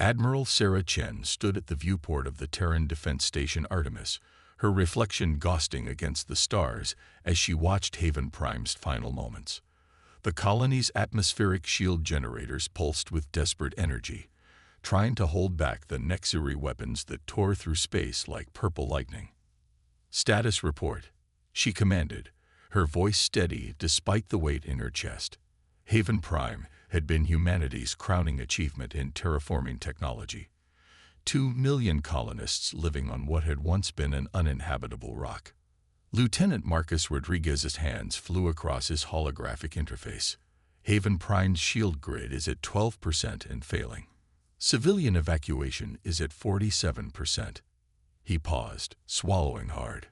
Admiral Sarah Chen stood at the viewport of the Terran Defense Station Artemis, her reflection ghosting against the stars as she watched Haven Prime's final moments. The colony's atmospheric shield generators pulsed with desperate energy, trying to hold back the Nexuri weapons that tore through space like purple lightning. "Status report," she commanded, her voice steady despite the weight in her chest. Haven Prime had been humanity's crowning achievement in terraforming technology. 2 million colonists living on what had once been an uninhabitable rock. Lieutenant Marcus Rodriguez's hands flew across his holographic interface. Haven Prime's shield grid is at 12% and failing. Civilian evacuation is at 47%. He paused, swallowing hard.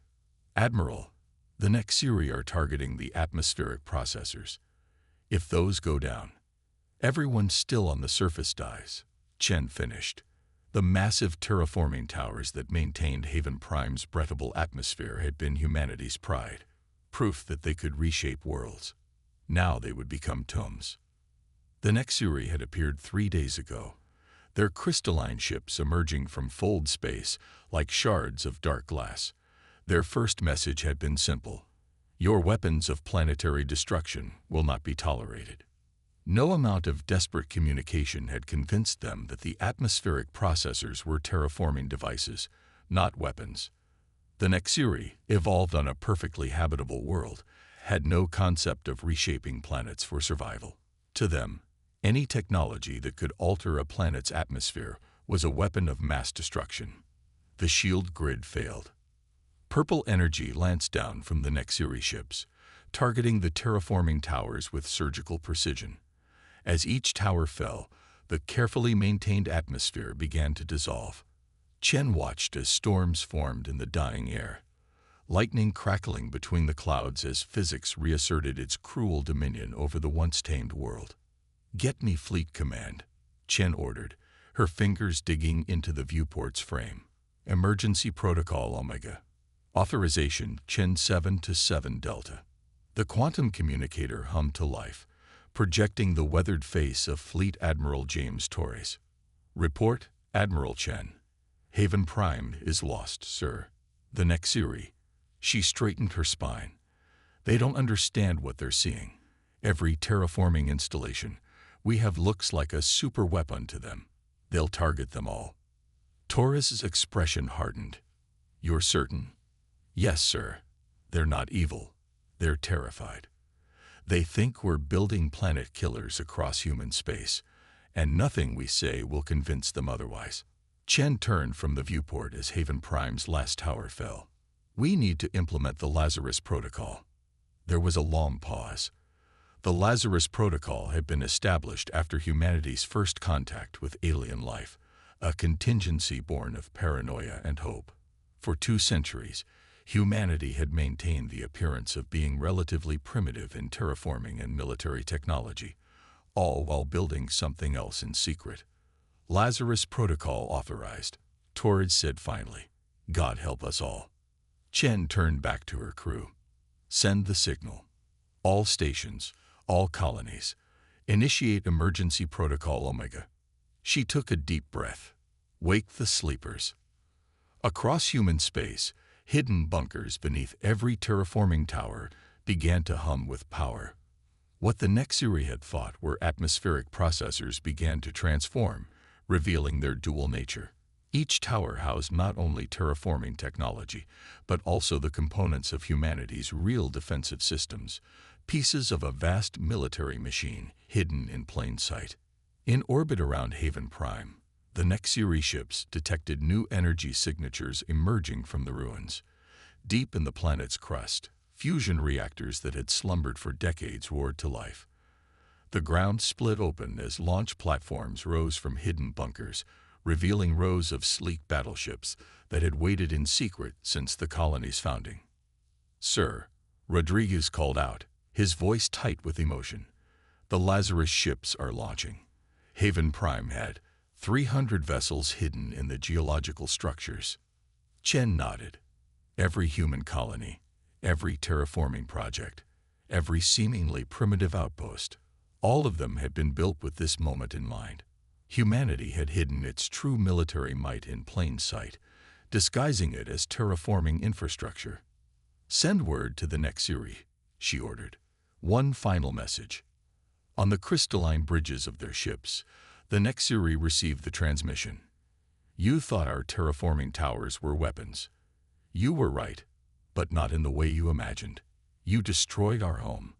"Admiral, the Nexuri are targeting the atmospheric processors. If those go down, everyone still on the surface dies," Chen finished. The massive terraforming towers that maintained Haven Prime's breathable atmosphere had been humanity's pride, proof that they could reshape worlds. Now they would become tombs. The Nexuri had appeared 3 days ago, their crystalline ships emerging from fold space like shards of dark glass. Their first message had been simple: "Your weapons of planetary destruction will not be tolerated." No amount of desperate communication had convinced them that the atmospheric processors were terraforming devices, not weapons. The Nexuri, evolved on a perfectly habitable world, had no concept of reshaping planets for survival. To them, any technology that could alter a planet's atmosphere was a weapon of mass destruction. The shield grid failed. Purple energy lanced down from the Nexuri ships, targeting the terraforming towers with surgical precision. As each tower fell, the carefully maintained atmosphere began to dissolve. Chen watched as storms formed in the dying air, lightning crackling between the clouds as physics reasserted its cruel dominion over the once tamed world. "Get me Fleet Command," Chen ordered, her fingers digging into the viewport's frame. "Emergency Protocol Omega. Authorization Chen 7 to 7 Delta." The quantum communicator hummed to life, projecting the weathered face of Fleet Admiral James Torres. "Report, Admiral Chen. Haven Prime is lost, sir. The Nexuri." She straightened her spine. "They don't understand what they're seeing. Every terraforming installation we have looks like a super weapon to them. They'll target them all." Torres's expression hardened. "You're certain?" "Yes, sir. They're not evil. They're terrified. They think we're building planet killers across human space, and nothing we say will convince them otherwise." Chen turned from the viewport as Haven Prime's last tower fell. "We need to implement the Lazarus Protocol." There was a long pause. The Lazarus Protocol had been established after humanity's first contact with alien life, a contingency born of paranoia and hope. For 2 centuries, humanity had maintained the appearance of being relatively primitive in terraforming and military technology, all while building something else in secret. "Lazarus Protocol authorized," Torres said finally. "God help us all." Chen turned back to her crew. "Send the signal. All stations, all colonies, initiate Emergency Protocol Omega." She took a deep breath. "Wake the sleepers." Across human space, hidden bunkers beneath every terraforming tower began to hum with power. What the Nexuri had thought were atmospheric processors began to transform, revealing their dual nature. Each tower housed not only terraforming technology, but also the components of humanity's real defensive systems, pieces of a vast military machine hidden in plain sight. In orbit around Haven Prime, the Nexuri ships detected new energy signatures emerging from the ruins. Deep in the planet's crust, fusion reactors that had slumbered for decades roared to life. The ground split open as launch platforms rose from hidden bunkers, revealing rows of sleek battleships that had waited in secret since the colony's founding. "Sir," Rodriguez called out, his voice tight with emotion, "the Lazarus ships are launching." Haven Prime had 300 vessels hidden in the geological structures. Chen nodded. Every human colony, every terraforming project, every seemingly primitive outpost, all of them had been built with this moment in mind. Humanity had hidden its true military might in plain sight, disguising it as terraforming infrastructure. "Send word to the Nexiri," she ordered. "One final message." On the crystalline bridges of their ships, the Nexiri received the transmission. "You thought our terraforming towers were weapons. You were right, but not in the way you imagined. You destroyed our home.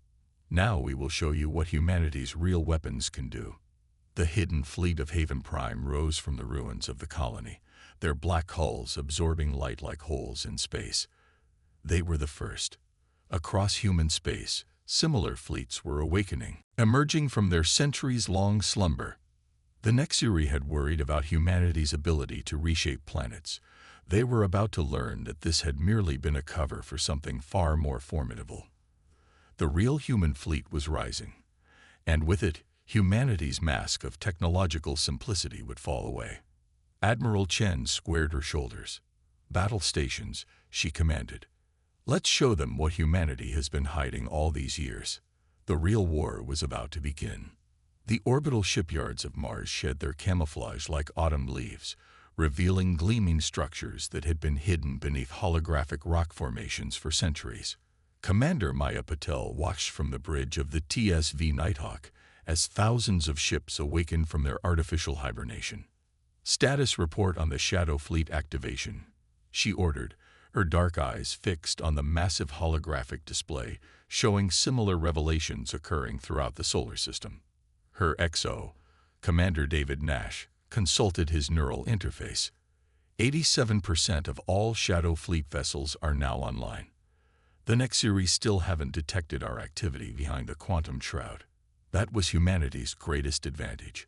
Now we will show you what humanity's real weapons can do." The hidden fleet of Haven Prime rose from the ruins of the colony, their black hulls absorbing light like holes in space. They were the first. Across human space, similar fleets were awakening, emerging from their centuries-long slumber. The Nexiri had worried about humanity's ability to reshape planets. They were about to learn that this had merely been a cover for something far more formidable. The real human fleet was rising, and with it, humanity's mask of technological simplicity would fall away. Admiral Chen squared her shoulders. "Battle stations," she commanded. "Let's show them what humanity has been hiding all these years." The real war was about to begin. The orbital shipyards of Mars shed their camouflage like autumn leaves, revealing gleaming structures that had been hidden beneath holographic rock formations for centuries. Commander Maya Patel watched from the bridge of the TSV Nighthawk as thousands of ships awakened from their artificial hibernation. "Status report on the Shadow Fleet activation," she ordered, her dark eyes fixed on the massive holographic display showing similar revelations occurring throughout the solar system. Her XO, Commander David Nash, consulted his neural interface. 87% of all Shadow Fleet vessels are now online. The Nexiri still haven't detected our activity behind the quantum shroud. That was humanity's greatest advantage.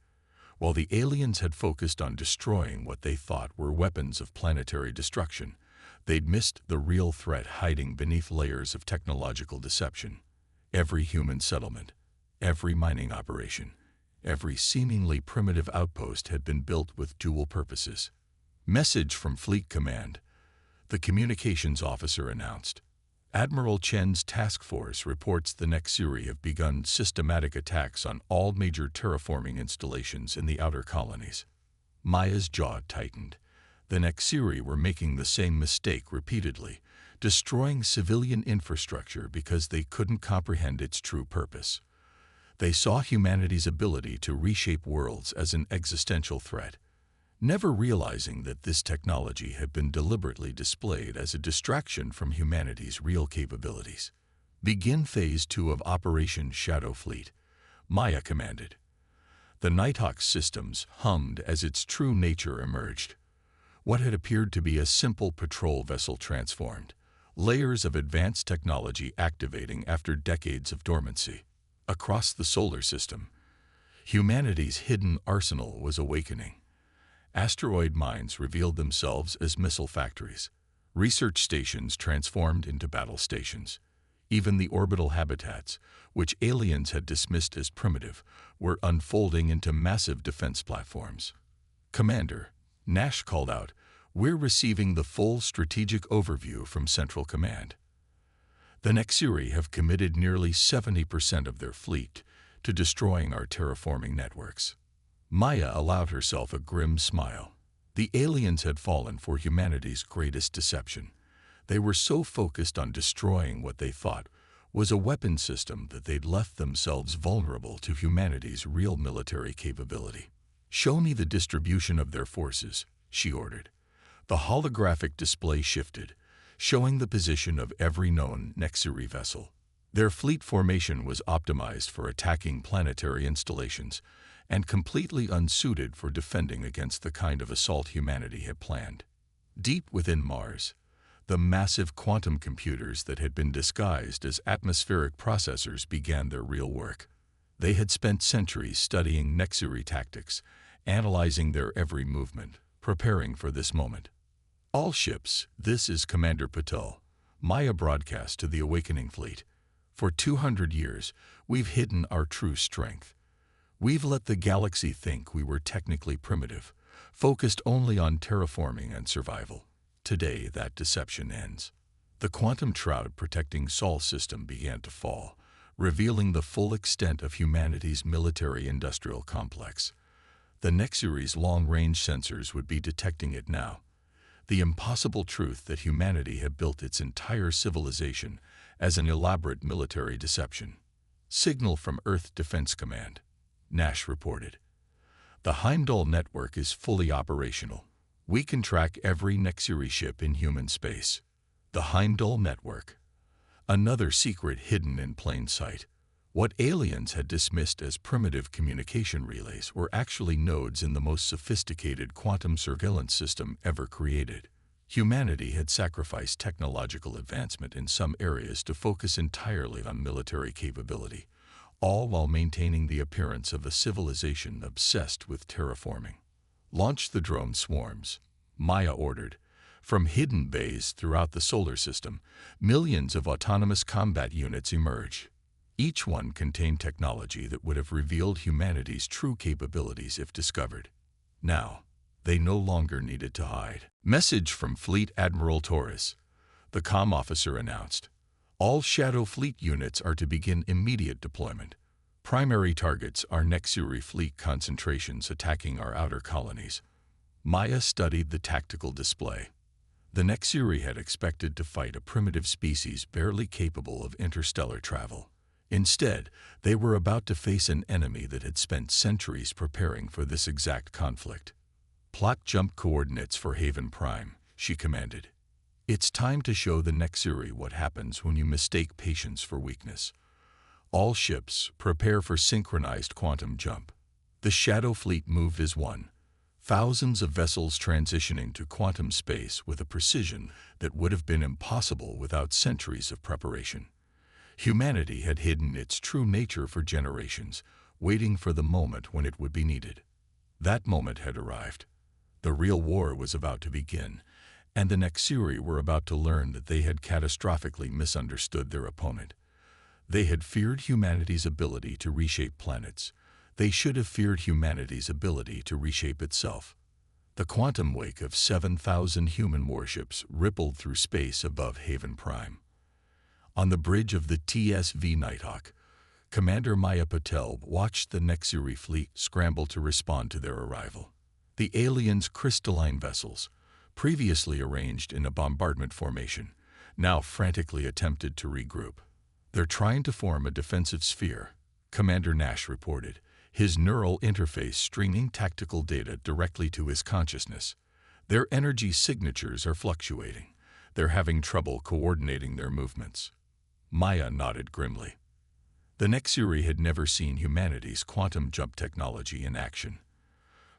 While the aliens had focused on destroying what they thought were weapons of planetary destruction, they'd missed the real threat hiding beneath layers of technological deception. Every human settlement, every mining operation, every seemingly primitive outpost had been built with dual purposes. "Message from Fleet Command," the communications officer announced. "Admiral Chen's task force reports the Nexiri have begun systematic attacks on all major terraforming installations in the outer colonies." Maya's jaw tightened. The Nexiri were making the same mistake repeatedly, destroying civilian infrastructure because they couldn't comprehend its true purpose. They saw humanity's ability to reshape worlds as an existential threat, never realizing that this technology had been deliberately displayed as a distraction from humanity's real capabilities. "Begin Phase 2 of Operation Shadow Fleet," Maya commanded. The Nighthawk's systems hummed as its true nature emerged. What had appeared to be a simple patrol vessel transformed, layers of advanced technology activating after decades of dormancy. Across the solar system, humanity's hidden arsenal was awakening. Asteroid mines revealed themselves as missile factories. Research stations transformed into battle stations. Even the orbital habitats, which aliens had dismissed as primitive, were unfolding into massive defense platforms. "Commander," Nash called out, "we're receiving the full strategic overview from Central Command. The Nexiri have committed nearly 70% of their fleet to destroying our terraforming networks." Maya allowed herself a grim smile. The aliens had fallen for humanity's greatest deception. They were so focused on destroying what they thought was a weapon system that they'd left themselves vulnerable to humanity's real military capability. "Show me the distribution of their forces," she ordered. The holographic display shifted, showing the position of every known Nexiri vessel. Their fleet formation was optimized for attacking planetary installations and completely unsuited for defending against the kind of assault humanity had planned. Deep within Mars, the massive quantum computers that had been disguised as atmospheric processors began their real work. They had spent centuries studying Nexiri tactics, analyzing their every movement, preparing for this moment. "All ships, this is Commander Patel," Maya broadcast to the awakening fleet. "For 200 years, we've hidden our true strength. We've let the galaxy think we were technically primitive, focused only on terraforming and survival. Today, that deception ends." The quantum shroud protecting Sol's system began to fall, revealing the full extent of humanity's military-industrial complex. The Nexuri's long-range sensors would be detecting it now. The impossible truth that humanity had built its entire civilization as an elaborate military deception. Signal from Earth Defense Command, Nash reported. The Heimdall network is fully operational. We can track every Nexuri ship in human space. The Heimdall network. Another secret hidden in plain sight. What aliens had dismissed as primitive communication relays were actually nodes in the most sophisticated quantum surveillance system ever created. Humanity had sacrificed technological advancement in some areas to focus entirely on military capability, all while maintaining the appearance of a civilization obsessed with terraforming. Launch the drone swarms, Maya ordered. From hidden bays throughout the solar system, millions of autonomous combat units emerge. Each one contained technology that would have revealed humanity's true capabilities if discovered. Now, they no longer needed to hide. Message from Fleet Admiral Torres. The comm officer announced. All Shadow Fleet units are to begin immediate deployment. Primary targets are Nexuri fleet concentrations attacking our outer colonies. Maya studied the tactical display. The Nexuri had expected to fight a primitive species barely capable of interstellar travel. Instead, they were about to face an enemy that had spent centuries preparing for this exact conflict. Plot jump coordinates for Haven Prime, she commanded. It's time to show the Nexuri what happens when you mistake patience for weakness. All ships, prepare for synchronized quantum jump. The Shadow Fleet moved as one. Thousands of vessels transitioning to quantum space with a precision that would have been impossible without centuries of preparation. Humanity had hidden its true nature for generations, waiting for the moment when it would be needed. That moment had arrived. The real war was about to begin, and the Nexuri were about to learn that they had catastrophically misunderstood their opponent. They had feared humanity's ability to reshape planets. They should have feared humanity's ability to reshape itself. The quantum wake of 7,000 human warships rippled through space above Haven Prime. On the bridge of the TSV Nighthawk, Commander Maya Patel watched the Nexuri fleet scramble to respond to their arrival. The aliens' crystalline vessels, previously arranged in a bombardment formation, now frantically attempted to regroup. They're trying to form a defensive sphere, Commander Nash reported, his neural interface streaming tactical data directly to his consciousness. Their energy signatures are fluctuating. They're having trouble coordinating their movements. Maya nodded grimly. The Nexuri had never seen humanity's quantum jump technology in action.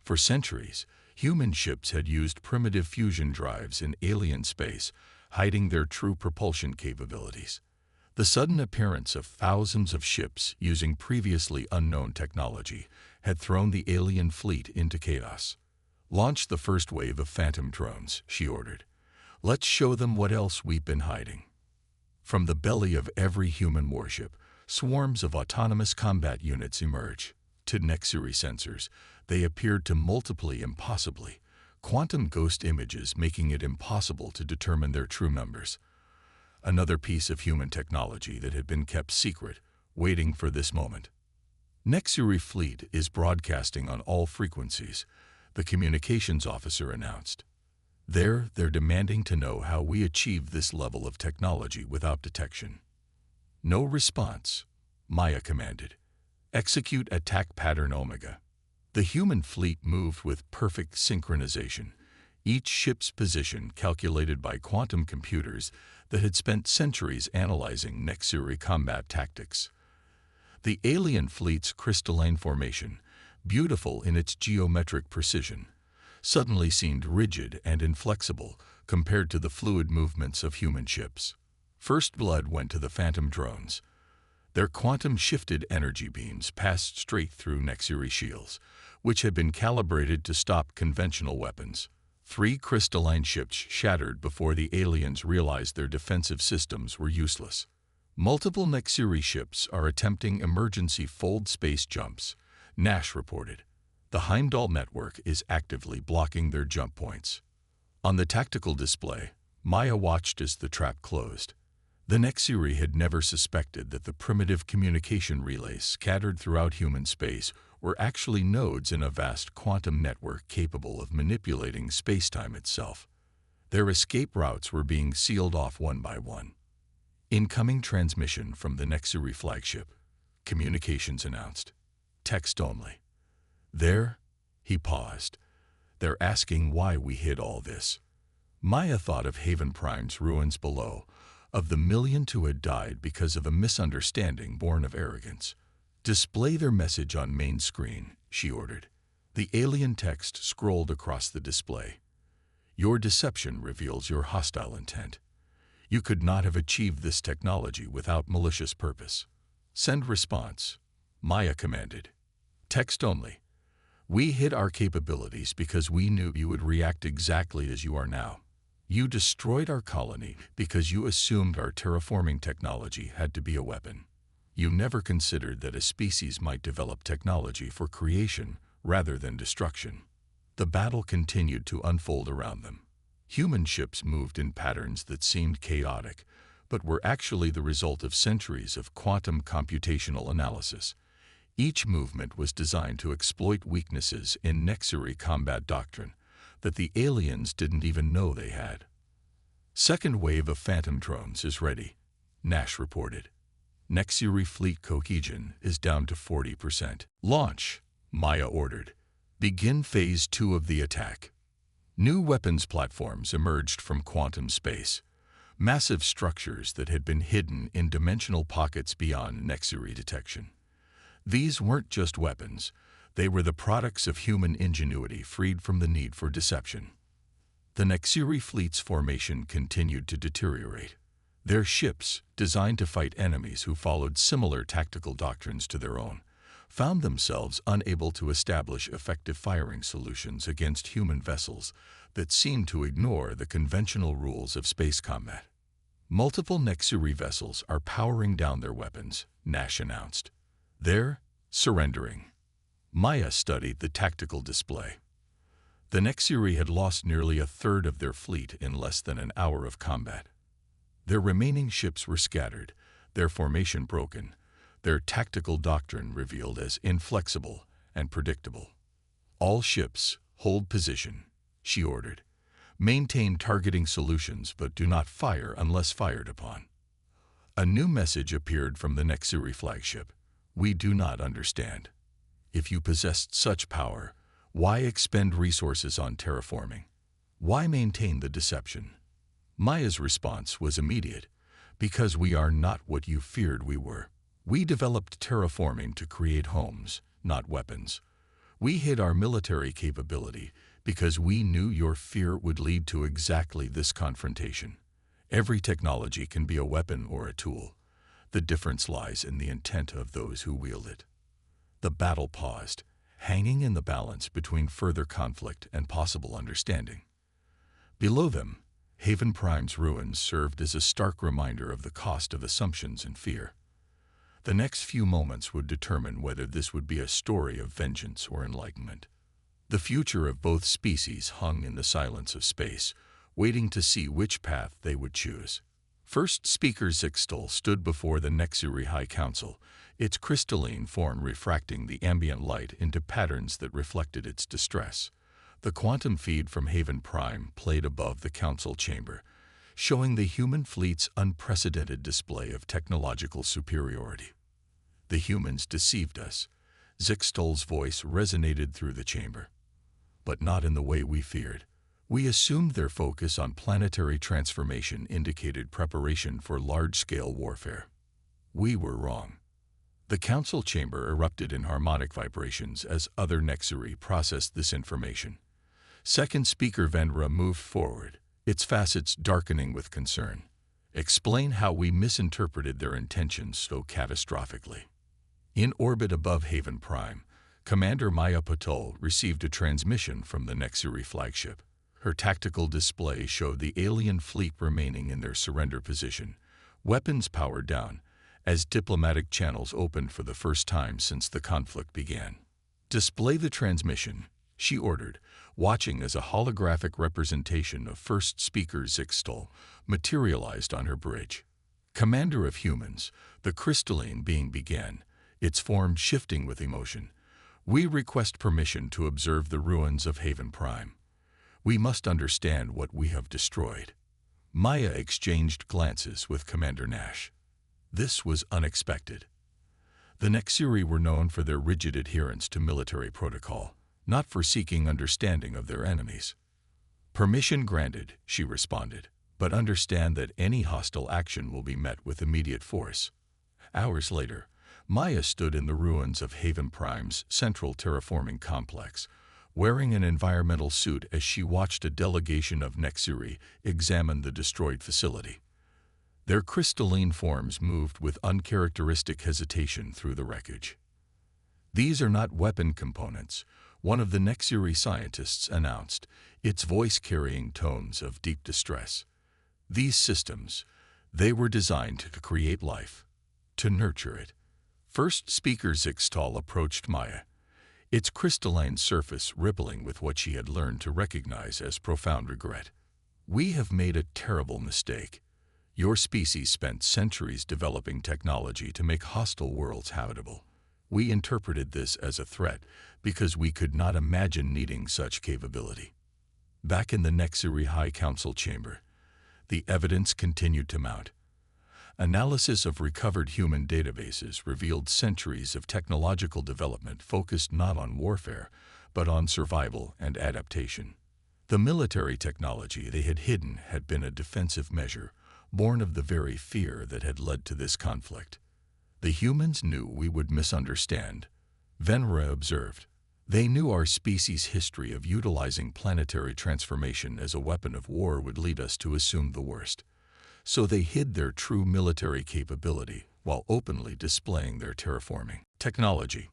For centuries, human ships had used primitive fusion drives in alien space, hiding their true propulsion capabilities. The sudden appearance of thousands of ships using previously unknown technology had thrown the alien fleet into chaos. Launch the first wave of phantom drones, she ordered. Let's show them what else we've been hiding. From the belly of every human warship, swarms of autonomous combat units emerge. To Nexuri sensors, they appeared to multiply impossibly, quantum ghost images making it impossible to determine their true numbers. Another piece of human technology that had been kept secret, waiting for this moment. Nexuri fleet is broadcasting on all frequencies, the communications officer announced. They're demanding to know how we achieve this level of technology without detection. No response, Maya commanded. Execute attack pattern Omega. The human fleet moved with perfect synchronization, each ship's position calculated by quantum computers that had spent centuries analyzing Nexuri combat tactics. The alien fleet's crystalline formation, beautiful in its geometric precision, suddenly seemed rigid and inflexible compared to the fluid movements of human ships. First blood went to the phantom drones. Their quantum-shifted energy beams passed straight through Nexuri shields, which had been calibrated to stop conventional weapons. 3 crystalline ships shattered before the aliens realized their defensive systems were useless. Multiple Nexuri ships are attempting emergency fold space jumps, Nash reported. The Heimdall network is actively blocking their jump points. On the tactical display, Maya watched as the trap closed. The Nexuri had never suspected that the primitive communication relays scattered throughout human space were actually nodes in a vast quantum network capable of manipulating spacetime itself. Their escape routes were being sealed off one by one. Incoming transmission from the Nexuri flagship. Communications announced. Text only. There, he paused. They're asking why we hid all this. Maya thought of Haven Prime's ruins below, of the million who had died because of a misunderstanding born of arrogance. Display their message on main screen, she ordered. The alien text scrolled across the display. Your deception reveals your hostile intent. You could not have achieved this technology without malicious purpose. Send response, Maya commanded. Text only. We hid our capabilities because we knew you would react exactly as you are now. You destroyed our colony because you assumed our terraforming technology had to be a weapon. You never considered that a species might develop technology for creation rather than destruction. The battle continued to unfold around them. Human ships moved in patterns that seemed chaotic, but were actually the result of centuries of quantum computational analysis. Each movement was designed to exploit weaknesses in Nexuri combat doctrine that the aliens didn't even know they had. Second wave of Phantom drones is ready, Nash reported. Nexuri fleet cohesion is down to 40%. Launch, Maya ordered. Begin Phase 2 of the attack. New weapons platforms emerged from quantum space, massive structures that had been hidden in dimensional pockets beyond Nexuri detection. These weren't just weapons, they were the products of human ingenuity freed from the need for deception. The Nexuri fleet's formation continued to deteriorate. Their ships, designed to fight enemies who followed similar tactical doctrines to their own, found themselves unable to establish effective firing solutions against human vessels that seemed to ignore the conventional rules of space combat. Multiple Nexuri vessels are powering down their weapons, Nash announced. They're surrendering. Maya studied the tactical display. The Nexuri had lost nearly a third of their fleet in less than an hour of combat. Their remaining ships were scattered, their formation broken, their tactical doctrine revealed as inflexible and predictable. All ships, hold position, she ordered. Maintain targeting solutions but do not fire unless fired upon. A new message appeared from the Nexuri flagship. We do not understand. If you possessed such power, why expend resources on terraforming? Why maintain the deception? Maya's response was immediate. Because we are not what you feared we were. We developed terraforming to create homes, not weapons. We hid our military capability because we knew your fear would lead to exactly this confrontation. Every technology can be a weapon or a tool. The difference lies in the intent of those who wield it. The battle paused, hanging in the balance between further conflict and possible understanding. Below them, Haven Prime's ruins served as a stark reminder of the cost of assumptions and fear. The next few moments would determine whether this would be a story of vengeance or enlightenment. The future of both species hung in the silence of space, waiting to see which path they would choose. First Speaker Zixtal stood before the Nexuri High Council, its crystalline form refracting the ambient light into patterns that reflected its distress. The quantum feed from Haven Prime played above the council chamber, showing the human fleet's unprecedented display of technological superiority. The humans deceived us. Zixtal's voice resonated through the chamber. But not in the way we feared. We assumed their focus on planetary transformation indicated preparation for large-scale warfare. We were wrong. The council chamber erupted in harmonic vibrations as other Nexuri processed this information. Second Speaker Vendra moved forward, its facets darkening with concern. Explain how we misinterpreted their intentions so catastrophically. In orbit above Haven Prime, Commander Maya Patul received a transmission from the Nexuri flagship. Her tactical display showed the alien fleet remaining in their surrender position, weapons powered down, as diplomatic channels opened for the first time since the conflict began. Display the transmission, she ordered, watching as a holographic representation of First Speaker Zixtal materialized on her bridge. Commander of humans, the crystalline being began, its form shifting with emotion. We request permission to observe the ruins of Haven Prime. We must understand what we have destroyed." Maya exchanged glances with Commander Nash. This was unexpected. The Nexiri were known for their rigid adherence to military protocol, not for seeking understanding of their enemies. "Permission granted," she responded, "but understand that any hostile action will be met with immediate force." Hours later, Maya stood in the ruins of Haven Prime's central terraforming complex, wearing an environmental suit as she watched a delegation of Nexiri examine the destroyed facility. Their crystalline forms moved with uncharacteristic hesitation through the wreckage. "These are not weapon components," one of the Nexiri scientists announced, its voice carrying tones of deep distress. "These systems, they were designed to create life, to nurture it." First speaker Zixtal approached Maya, its crystalline surface rippling with what she had learned to recognize as profound regret. "We have made a terrible mistake. Your species spent centuries developing technology to make hostile worlds habitable. We interpreted this as a threat because we could not imagine needing such capability." Back in the Nexiri High Council chamber, the evidence continued to mount. Analysis of recovered human databases revealed centuries of technological development focused not on warfare, but on survival and adaptation. The military technology they had hidden had been a defensive measure, born of the very fear that had led to this conflict. "The humans knew we would misunderstand," Venra observed. "They knew our species' history of utilizing planetary transformation as a weapon of war would lead us to assume the worst. So they hid their true military capability while openly displaying their terraforming technology."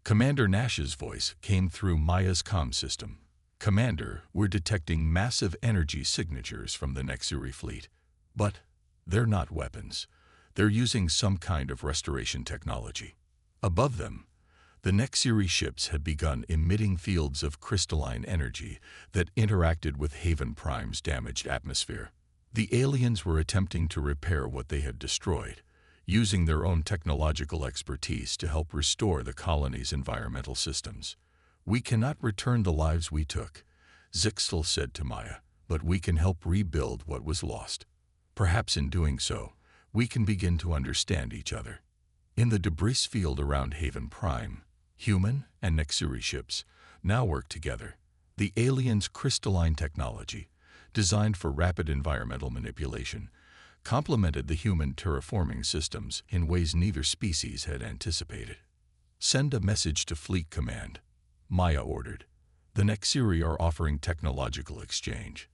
Commander Nash's voice came through Maya's comm system. "Commander, we're detecting massive energy signatures from the Nexiri fleet. But they're not weapons. They're using some kind of restoration technology." Above them, the Nexiri ships had begun emitting fields of crystalline energy that interacted with Haven Prime's damaged atmosphere. The aliens were attempting to repair what they had destroyed, using their own technological expertise to help restore the colony's environmental systems. "We cannot return the lives we took," Zixtal said to Maya, "but we can help rebuild what was lost. Perhaps in doing so, we can begin to understand each other." In the debris field around Haven Prime, human and Nexiri ships now work together. The aliens' crystalline technology, designed for rapid environmental manipulation, complemented the human terraforming systems in ways neither species had anticipated. "Send a message to Fleet Command," Maya ordered. "The Nexiri are offering technological exchange.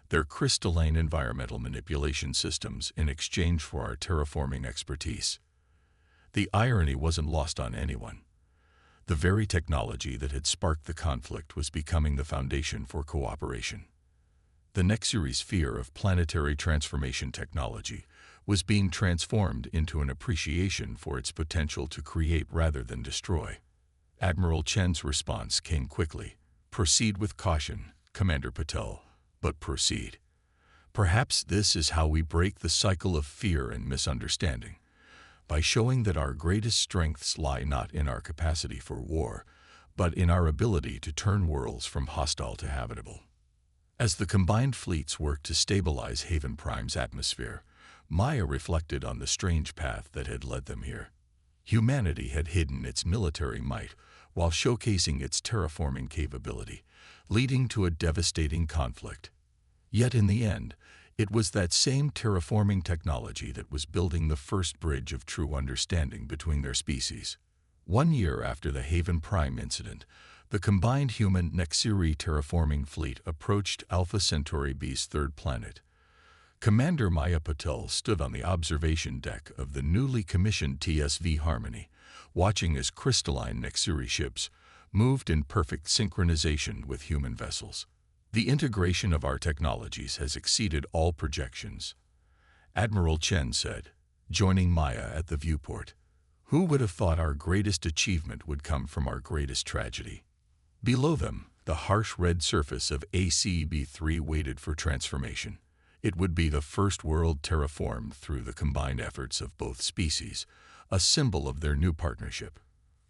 Their crystalline environmental manipulation systems in exchange for our terraforming expertise." The irony wasn't lost on anyone. The very technology that had sparked the conflict was becoming the foundation for cooperation. The Nexiri's fear of planetary transformation technology was being transformed into an appreciation for its potential to create rather than destroy. Admiral Chen's response came quickly. "Proceed with caution, Commander Patel, but proceed. Perhaps this is how we break the cycle of fear and misunderstanding, by showing that our greatest strengths lie not in our capacity for war, but in our ability to turn worlds from hostile to habitable." As the combined fleets worked to stabilize Haven Prime's atmosphere, Maya reflected on the strange path that had led them here. Humanity had hidden its military might while showcasing its terraforming capability, leading to a devastating conflict. Yet in the end, it was that same terraforming technology that was building the first bridge of true understanding between their species. 1 year after the Haven Prime incident, the combined human Nexiri terraforming fleet approached Alpha Centauri B's third planet. Commander Maya Patel stood on the observation deck of the newly commissioned TSV Harmony, watching as crystalline Nexiri ships moved in perfect synchronization with human vessels. "The integration of our technologies has exceeded all projections," Admiral Chen said, joining Maya at the viewport. "Who would have thought our greatest achievement would come from our greatest tragedy?" Below them, the harsh red surface of ACB-3 waited for transformation. It would be the first world terraformed through the combined efforts of both species, a symbol of their new partnership.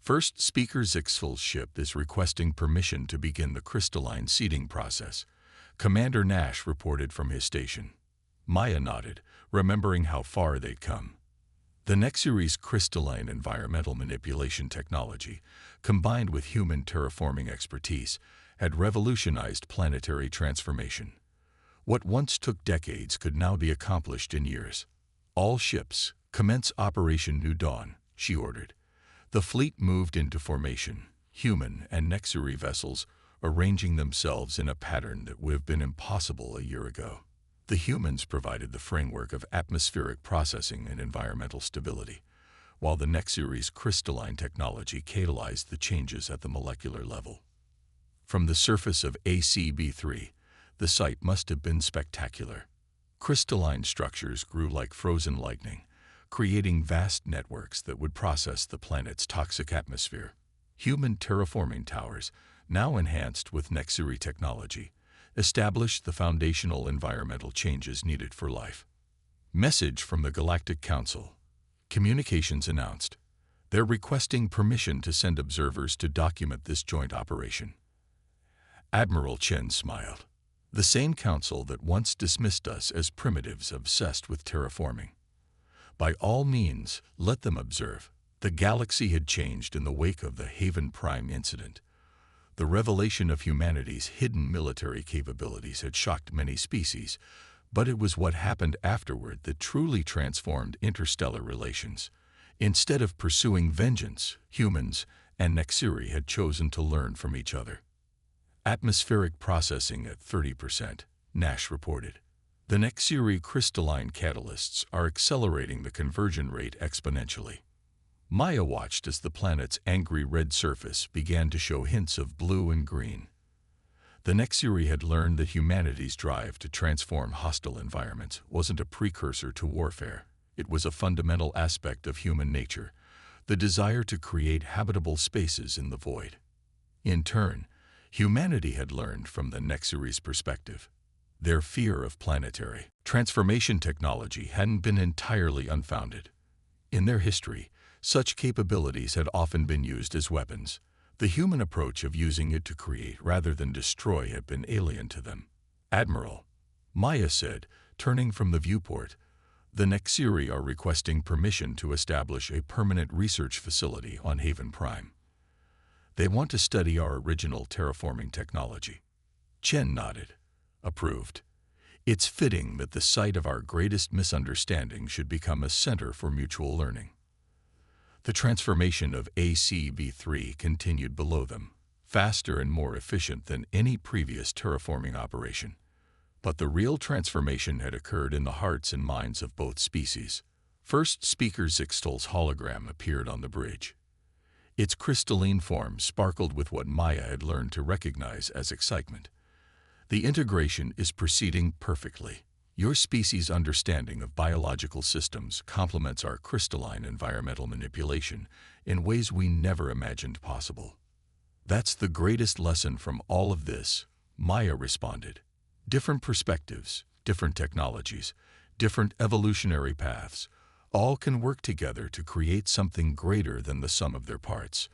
First Speaker Zixel's ship is requesting permission to begin the crystalline seeding process. Commander Nash reported from his station. Maya nodded, remembering how far they'd come. The Nexuri's crystalline environmental manipulation technology, combined with human terraforming expertise, had revolutionized planetary transformation. What once took decades could now be accomplished in years. All ships, commence Operation New Dawn, she ordered. The fleet moved into formation, human and Nexuri vessels arranging themselves in a pattern that would have been impossible a year ago. The humans provided the framework of atmospheric processing and environmental stability, while the Nexuri's crystalline technology catalyzed the changes at the molecular level. From the surface of ACB-3, the sight must have been spectacular. Crystalline structures grew like frozen lightning, creating vast networks that would process the planet's toxic atmosphere. Human terraforming towers, now enhanced with Nexuri technology, established the foundational environmental changes needed for life. Message from the Galactic Council. Communications announced. They're requesting permission to send observers to document this joint operation. Admiral Chen smiled. The same council that once dismissed us as primitives obsessed with terraforming. By all means, let them observe. The galaxy had changed in the wake of the Haven Prime incident. The revelation of humanity's hidden military capabilities had shocked many species, but it was what happened afterward that truly transformed interstellar relations. Instead of pursuing vengeance, humans and Nexuri had chosen to learn from each other. Atmospheric processing at 30%, Nash reported. The Nexuri crystalline catalysts are accelerating the conversion rate exponentially. Maya watched as the planet's angry red surface began to show hints of blue and green. The Nexuri had learned that humanity's drive to transform hostile environments wasn't a precursor to warfare. It was a fundamental aspect of human nature, the desire to create habitable spaces in the void. In turn, humanity had learned from the Nexuri's perspective. Their fear of planetary transformation technology hadn't been entirely unfounded. In their history, such capabilities had often been used as weapons. The human approach of using it to create rather than destroy had been alien to them. Admiral, Maya said, turning from the viewport, the Nexuri are requesting permission to establish a permanent research facility on Haven Prime. They want to study our original terraforming technology. Chen nodded. Approved. It's fitting that the site of our greatest misunderstanding should become a center for mutual learning. The transformation of ACB-3 continued below them, faster and more efficient than any previous terraforming operation. But the real transformation had occurred in the hearts and minds of both species. First Speaker Zixel's hologram appeared on the bridge. Its crystalline form sparkled with what Maya had learned to recognize as excitement. The integration is proceeding perfectly. Your species' understanding of biological systems complements our crystalline environmental manipulation in ways we never imagined possible. That's the greatest lesson from all of this, Maya responded. Different perspectives, different technologies, different evolutionary paths, all can work together to create something greater than the sum of their parts.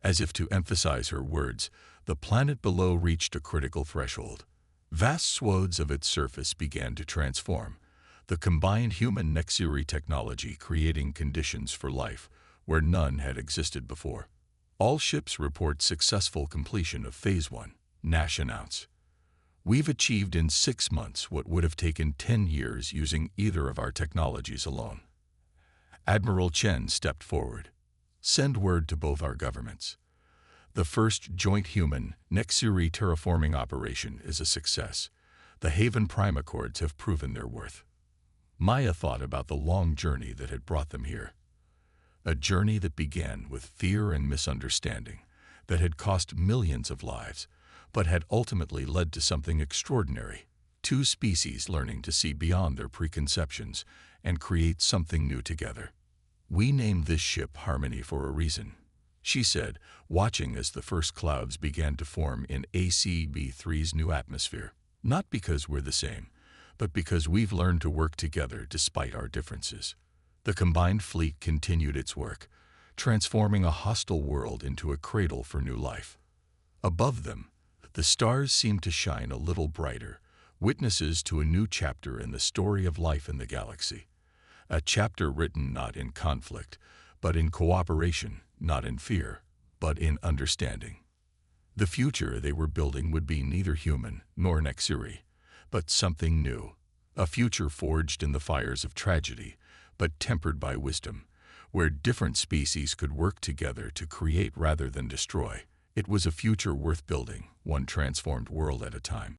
As if to emphasize her words, the planet below reached a critical threshold. Vast swathes of its surface began to transform, the combined human Nexuri technology creating conditions for life where none had existed before. All ships report successful completion of Phase 1, Nash announced. We've achieved in 6 months what would have taken 10 years using either of our technologies alone. Admiral Chen stepped forward. Send word to both our governments. The first joint human Nexuri terraforming operation is a success. The Haven Prime Accords have proven their worth. Maya thought about the long journey that had brought them here. A journey that began with fear and misunderstanding, that had cost millions of lives, but had ultimately led to something extraordinary. Two species learning to see beyond their preconceptions and create something new together. We named this ship Harmony for a reason, she said, watching as the first clouds began to form in ACB-3's new atmosphere. Not because we're the same, but because we've learned to work together despite our differences. The combined fleet continued its work, transforming a hostile world into a cradle for new life. Above them, the stars seemed to shine a little brighter, witnesses to a new chapter in the story of life in the galaxy. A chapter written not in conflict, but in cooperation, not in fear, but in understanding. The future they were building would be neither human nor Nexiri, but something new. A future forged in the fires of tragedy, but tempered by wisdom, where different species could work together to create rather than destroy. It was a future worth building, one transformed world at a time.